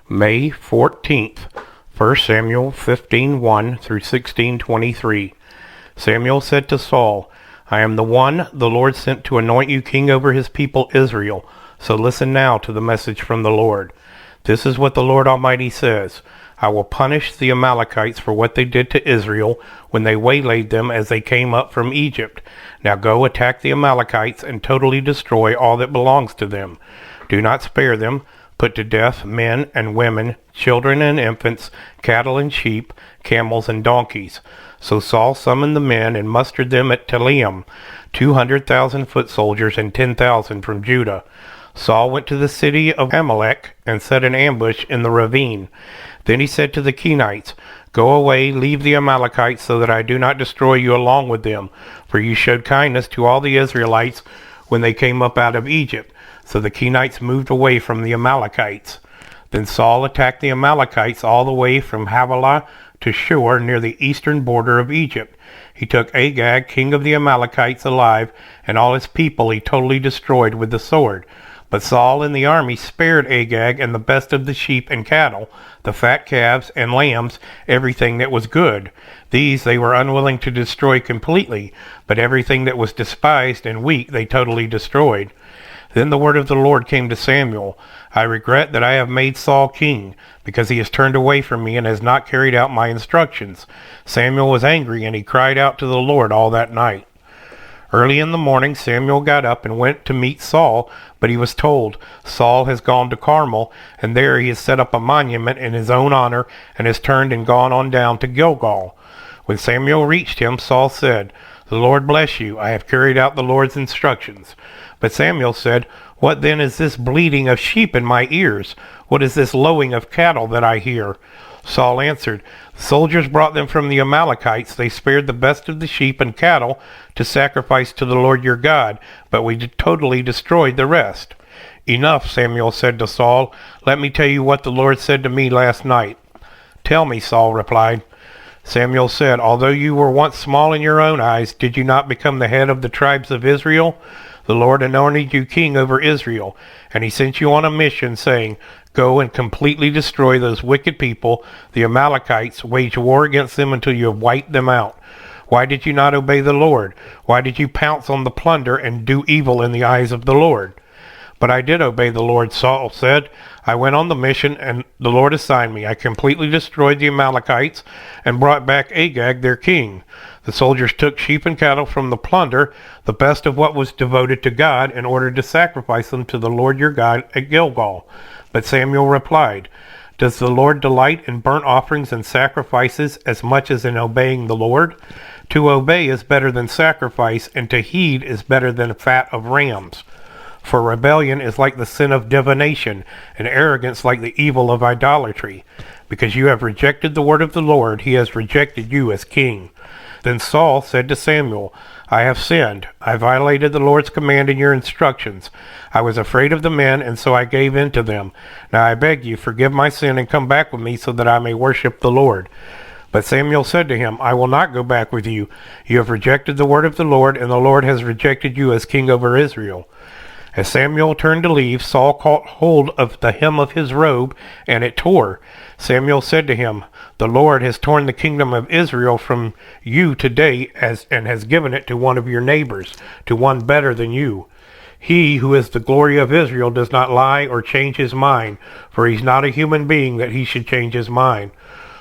May 14th, 1 Samuel 15:1 through 16:23. Samuel said to Saul, I am the one the Lord sent to anoint you king over his people Israel. So listen now to the message from the Lord. This is what the Lord Almighty says. I will punish the Amalekites for what they did to Israel when they waylaid them as they came up from Egypt. Now go attack the Amalekites and totally destroy all that belongs to them. Do not spare them. Put to death men and women, children and infants, cattle and sheep, camels and donkeys. So Saul summoned the men and mustered them at Telaim, 200,000 foot soldiers and 10,000 from Judah. Saul went to the city of Amalek and set an ambush in the ravine. Then he said to the Kenites, Go away, leave the Amalekites, so that I do not destroy you along with them. For you showed kindness to all the Israelites when they came up out of Egypt. So the Kenites moved away from the Amalekites. Then Saul attacked the Amalekites all the way from Havilah to Shur near the eastern border of Egypt. He took Agag, king of the Amalekites, alive, and all his people he totally destroyed with the sword. But Saul and the army spared Agag and the best of the sheep and cattle, the fat calves and lambs, everything that was good. These they were unwilling to destroy completely, but everything that was despised and weak they totally destroyed. Then the word of the Lord came to Samuel. I regret that I have made Saul king, because he has turned away from me and has not carried out my instructions. Samuel was angry, and he cried out to the Lord all that night. Early in the morning Samuel got up and went to meet Saul, but he was told, Saul has gone to Carmel, and there he has set up a monument in his own honor, and has turned and gone on down to Gilgal. When Samuel reached him, Saul said, The Lord bless you, I have carried out the Lord's instructions. But Samuel said, What then is this bleating of sheep in my ears? What is this lowing of cattle that I hear? Saul answered, The soldiers brought them from the Amalekites. They spared the best of the sheep and cattle to sacrifice to the Lord your God, but we totally destroyed the rest. Enough, Samuel said to Saul. Let me tell you what the Lord said to me last night. Tell me, Saul replied. Samuel said, Although you were once small in your own eyes, did you not become the head of the tribes of Israel? The Lord anointed you king over Israel, and he sent you on a mission, saying, Go and completely destroy those wicked people, the Amalekites, wage war against them until you have wiped them out. Why did you not obey the Lord? Why did you pounce on the plunder and do evil in the eyes of the Lord? But I did obey the Lord, Saul said. I went on the mission, and the Lord assigned me. I completely destroyed the Amalekites and brought back Agag, their king. The soldiers took sheep and cattle from the plunder, the best of what was devoted to God, in order to sacrifice them to the Lord your God at Gilgal. But Samuel replied, Does the Lord delight in burnt offerings and sacrifices as much as in obeying the Lord? To obey is better than sacrifice, and to heed is better than fat of rams. For rebellion is like the sin of divination, and arrogance like the evil of idolatry. Because you have rejected the word of the Lord, he has rejected you as king. Then Saul said to Samuel, I have sinned. I violated the Lord's command and your instructions. I was afraid of the men, and so I gave in to them. Now I beg you, forgive my sin and come back with me so that I may worship the Lord. But Samuel said to him, I will not go back with you. You have rejected the word of the Lord, and the Lord has rejected you as king over Israel. As Samuel turned to leave, Saul caught hold of the hem of his robe, and it tore. Samuel said to him, The Lord has torn the kingdom of Israel from you today and has given it to one of your neighbors, to one better than you. He who is the glory of Israel does not lie or change his mind, for he's not a human being that he should change his mind.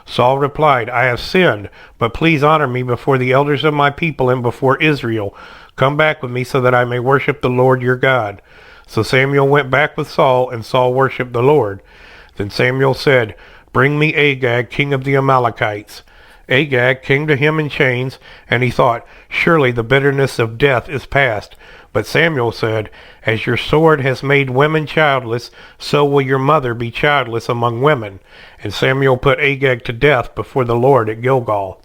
Saul replied, I have sinned, but please honor me before the elders of my people and before Israel. Come back with me so that I may worship the Lord your God. So Samuel went back with Saul, and Saul worshipped the Lord. Then Samuel said, Bring me Agag, king of the Amalekites. Agag came to him in chains, and he thought, Surely the bitterness of death is past. But Samuel said, As your sword has made women childless, so will your mother be childless among women. And Samuel put Agag to death before the Lord at Gilgal.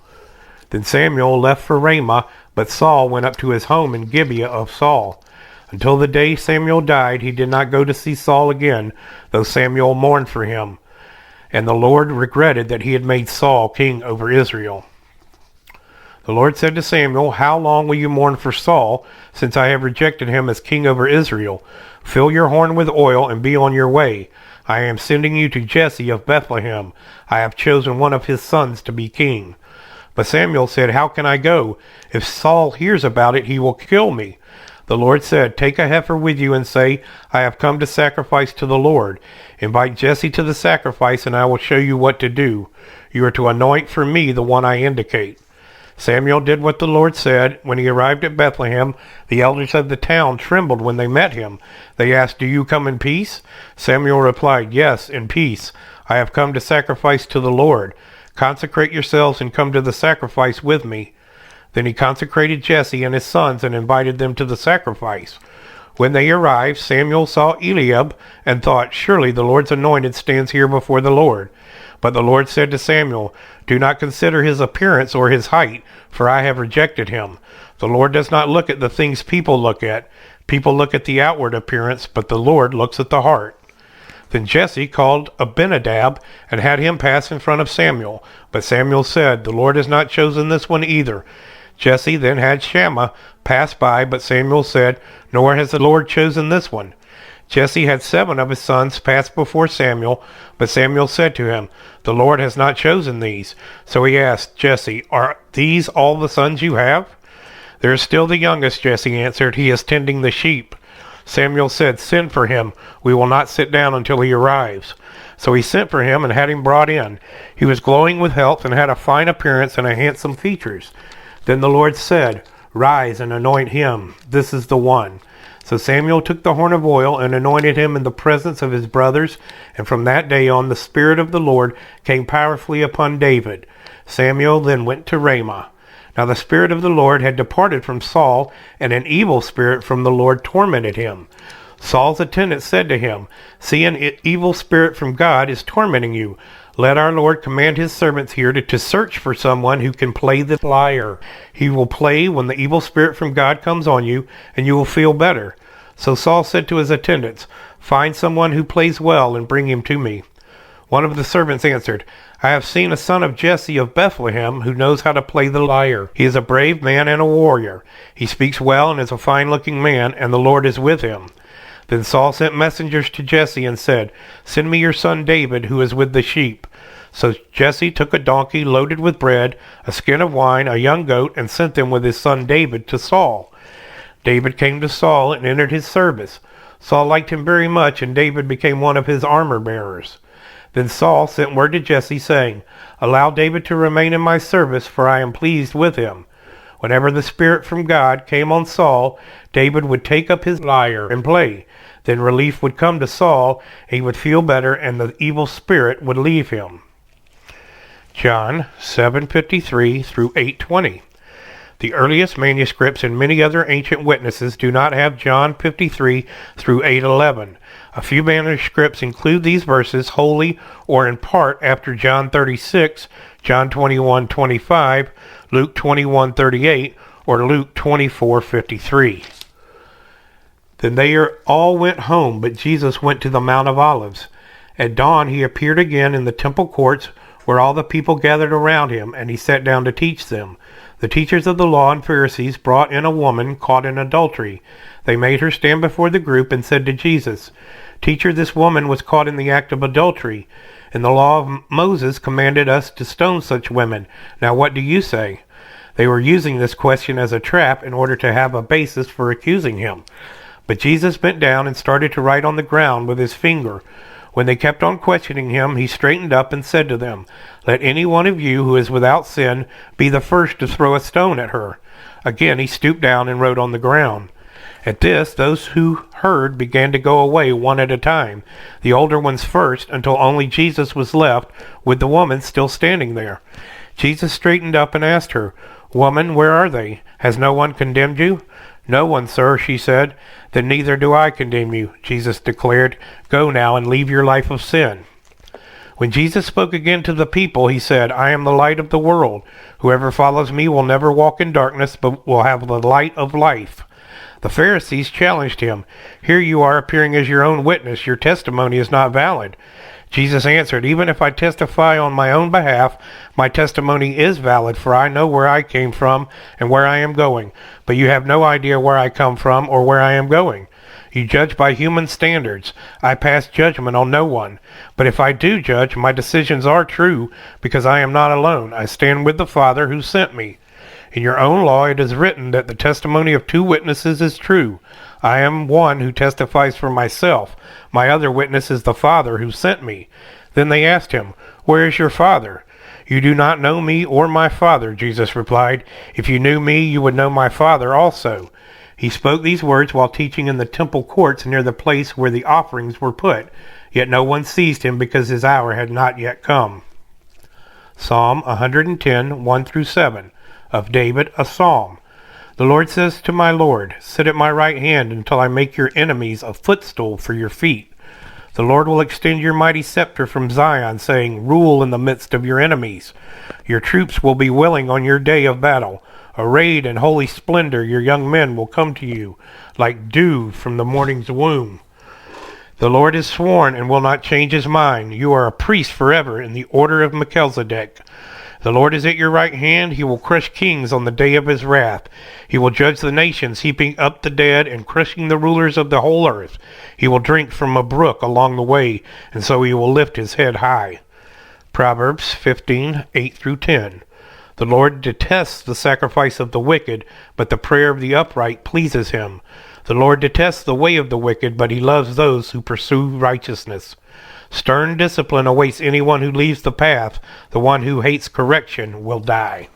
Then Samuel left for Ramah, but Saul went up to his home in Gibeah of Saul. Until the day Samuel died, he did not go to see Saul again, though Samuel mourned for him. And the Lord regretted that he had made Saul king over Israel. The Lord said to Samuel, How long will you mourn for Saul, since I have rejected him as king over Israel? Fill your horn with oil and be on your way. I am sending you to Jesse of Bethlehem. I have chosen one of his sons to be king." But Samuel said, "How can I go? If Saul hears about it, he will kill me." The Lord said, "Take a heifer with you and say, 'I have come to sacrifice to the Lord.' Invite Jesse to the sacrifice, and I will show you what to do. You are to anoint for me the one I indicate." Samuel did what the Lord said. When he arrived at Bethlehem, the elders of the town trembled when they met him. They asked, "Do you come in peace?" Samuel replied, "Yes, in peace. I have come to sacrifice to the Lord. Consecrate yourselves and come to the sacrifice with me." Then he consecrated Jesse and his sons and invited them to the sacrifice. When they arrived, Samuel saw Eliab and thought, "Surely the Lord's anointed stands here before the Lord." But the Lord said to Samuel, "Do not consider his appearance or his height, for I have rejected him. The Lord does not look at the things people look at. People look at the outward appearance, but the Lord looks at the heart." Then Jesse called Abinadab and had him pass in front of Samuel. But Samuel said, "The Lord has not chosen this one either." Jesse then had Shammah pass by, but Samuel said, "Nor has the Lord chosen this one." Jesse had 7 of his sons pass before Samuel, but Samuel said to him, "The Lord has not chosen these." So he asked Jesse, "Are these all the sons you have?" "There is still the youngest," Jesse answered. "He is tending the sheep." Samuel said, "Send for him. We will not sit down until he arrives." So he sent for him and had him brought in. He was glowing with health and had a fine appearance and handsome features. Then the Lord said, "Rise and anoint him. This is the one." So Samuel took the horn of oil and anointed him in the presence of his brothers, and from that day on the Spirit of the Lord came powerfully upon David. Samuel then went to Ramah. Now the Spirit of the Lord had departed from Saul, and an evil spirit from the Lord tormented him. Saul's attendants said to him, "See, an evil spirit from God is tormenting you. Let our Lord command his servants here to search for someone who can play the lyre. He will play when the evil spirit from God comes on you, and you will feel better." So Saul said to his attendants, "Find someone who plays well and bring him to me." One of the servants answered, "I have seen a son of Jesse of Bethlehem who knows how to play the lyre. He is a brave man and a warrior. He speaks well and is a fine-looking man, and the Lord is with him." Then Saul sent messengers to Jesse and said, "Send me your son David, who is with the sheep." So Jesse took a donkey loaded with bread, a skin of wine, a young goat, and sent them with his son David to Saul. David came to Saul and entered his service. Saul liked him very much, and David became one of his armor-bearers. Then Saul sent word to Jesse, saying, "Allow David to remain in my service, for I am pleased with him." Whenever the Spirit from God came on Saul, David would take up his lyre and play. Then relief would come to Saul, he would feel better, and the evil spirit would leave him. John 7:53 through 8:20. The earliest manuscripts and many other ancient witnesses do not have John 53 through 8:11. A few manuscripts include these verses wholly or in part after John 36, John 21:25, Luke 21:38, or Luke 24:53. Then they all went home, but Jesus went to the Mount of Olives. At dawn he appeared again in the temple courts where all the people gathered around him, and he sat down to teach them. The teachers of the law and Pharisees brought in a woman caught in adultery. They made her stand before the group and said to Jesus, "Teacher, this woman was caught in the act of adultery, and the law of Moses commanded us to stone such women. Now what do you say?" They were using this question as a trap in order to have a basis for accusing him. But Jesus bent down and started to write on the ground with his finger. When they kept on questioning him, he straightened up and said to them, "Let any one of you who is without sin be the first to throw a stone at her." Again he stooped down and wrote on the ground. At this, those who heard began to go away one at a time, the older ones first, until only Jesus was left, with the woman still standing there. Jesus straightened up and asked her, "Woman, where are they? Has no one condemned you?" "No one, sir," she said. "Then neither do I condemn you," Jesus declared. "Go now and leave your life of sin." When Jesus spoke again to the people, he said, "I am the light of the world. Whoever follows me will never walk in darkness, but will have the light of life." The Pharisees challenged him, "Here you are appearing as your own witness. Your testimony is not valid." Jesus answered, "Even if I testify on my own behalf, my testimony is valid, for I know where I came from and where I am going. But you have no idea where I come from or where I am going. You judge by human standards. I pass judgment on no one. But if I do judge, my decisions are true, because I am not alone. I stand with the Father who sent me. In your own law it is written that the testimony of two witnesses is true. I am one who testifies for myself. My other witness is the Father who sent me. Then they asked him, Where is your Father? You do not know me or my Father, Jesus replied. If you knew me, you would know my Father also. He spoke these words while teaching in the temple courts near the place where the offerings were put. Yet no one seized him because his hour had not yet come. Psalm 110, 1 through 7. Of David, a psalm. The Lord says to my Lord, Sit at my right hand until I make your enemies a footstool for your feet. The Lord will extend your mighty scepter from Zion, saying, Rule in the midst of your enemies. Your troops will be willing on your day of battle. Arrayed in holy splendor, your young men will come to you, like dew from the morning's womb. The Lord has sworn and will not change his mind. You are a priest forever in the order of Melchizedek. The Lord is at your right hand. He will crush kings on the day of his wrath. He will judge the nations, heaping up the dead and crushing the rulers of the whole earth. He will drink from a brook along the way, and so he will lift his head high. Proverbs 15, 8 through 10. The Lord detests the sacrifice of the wicked, but the prayer of the upright pleases him. The Lord detests the way of the wicked, but he loves those who pursue righteousness. Stern discipline awaits anyone who leaves the path. The one who hates correction will die.